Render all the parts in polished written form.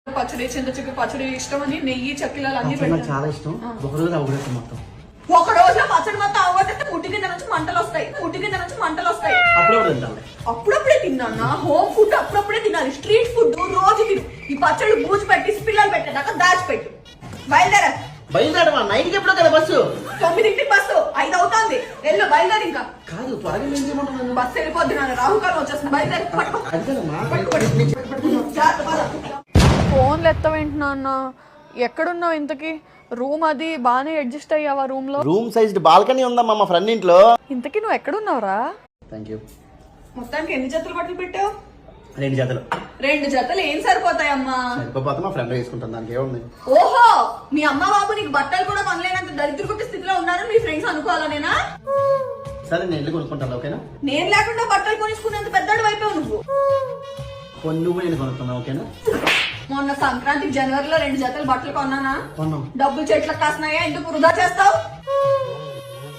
పచ్చడి చింతచిక్కు పచ్చడి ఇష్టం అని నెయ్యి చక్కిలాలు అన్ని నాకు చాలా ఇష్టం. ఒక రోజు అవగొట్టు మొత్తం. ఒక రోజులో పచ్చడి మొత్తం అవగొట్టితే ముట్టి కింద నుంచి మంటలు వస్తాయి. అప్పుడప్పుడే తిన్నా. హోమ్ ఫుడ్ అప్పుడప్పుడే తినాలి. స్ట్రీట్ ఫుడ్ రోజు తిను. ఈ పచ్చళ్ళు బూజు పెట్టి పిల్లలు పెట్టేదాకా దాచిపెట్టు. బయలుదేరమా. నైట్కి ఎప్పుడో కదా బస్సు? 9కి బస్సు, 5 అవుతుంది. వెళ్ళు, బయలుదేరి. ఇంకా కాదు, త్వరగా ఏం చేయమంటున్నాను? బస్సు వెళ్ళిపోద్ది. నాన్న రాహుకాలం వచ్చేస్తుంది. బయలుదేరి. ఫోన్లు ఎత్తవేంటున్నా అన్న? ఎక్కడున్నావు ఇంతకి? రూమ్ అది బానే అడ్జస్ట్ అయ్యావా? రూమ్ సైజ్డ్ బాల్కనీ ఉందమ్మా మా ఫ్రెండ్ ఇంట్లో. ఇంతకి నువ్వు ఎక్కడున్నావురా? థాంక్యూ. మొత్తానికి ఎన్ని జతలు బట్టలు పెట్టావు? 2 జతలు. 2 జతలు ఏం సరిపోతాయమ్మా? సరిపోతే మా ఫ్రెండ్ వేసుకుంటాను, దానికి ఏముంది. ఓహో, మీ అమ్మ బాబు నీకు బట్టలు కూడా కొనలేనంత దరిద్రపుట్టి స్థితిలో ఉన్నారు మీ ఫ్రెండ్స్ అనుకోవాలా? నేనా? సరే, నేను వెళ్ళి కొనుక్కుంటాను, ఓకేనా? నేను లేకుండా బట్టలు కొనుక్కునేంత పెద్దడు అయిపోయావు నువ్వు. నువ్వు నేను కొనుక్కున్నా, ఓకేనా? మొన్న సంక్రాంతి జనవరిలో 2 జతలు బట్టలు కొన్నానా? కొన్నాం. డబ్బులు చెట్లకు కాస్తున్నాయా? ఎందుకు వృధా చేస్తావు?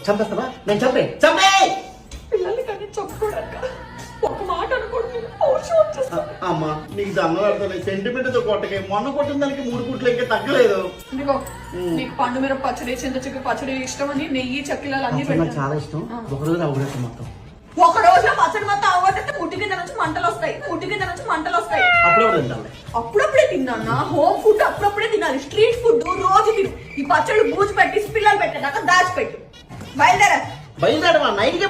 చంపేస్తావా? నేను చంపే పిల్లల్ని కానీ చెప్పుకోవడాక ఒక మాట అనుకోండి. అమ్మా, నీకు దండం పెడతాను. సెంటిమెంట్ తో కొట్టకే. మొన్న కొట్టిన దానికి 3 కుట్లు ఇంకా తగ్గలేదు. ఇదిగో, నీకు పండు మిరప పచ్చడి చింతచిక్కు పచ్చడి ఇష్టం అని నెయ్యి చక్కిలాలు అన్ని నాకు చాలా ఇష్టం. ఒక రోజు అవగొట్టు మొత్తం. ఒక రోజులో పచ్చడి మొత్తం అవగొట్టితే ముట్టి కింద నుంచి మంటలు వస్తాయి. అప్పుడప్పుడే తిన్నా. హోమ్ ఫుడ్ అప్పుడప్పుడే తినాలి. స్ట్రీట్ ఫుడ్ రోజు తిను. ఈ పచ్చళ్ళు బూజు పెట్టి పిల్లలు పెట్టేదాకా దాచిపెట్టు. బయలుదేరమా. నైట్కి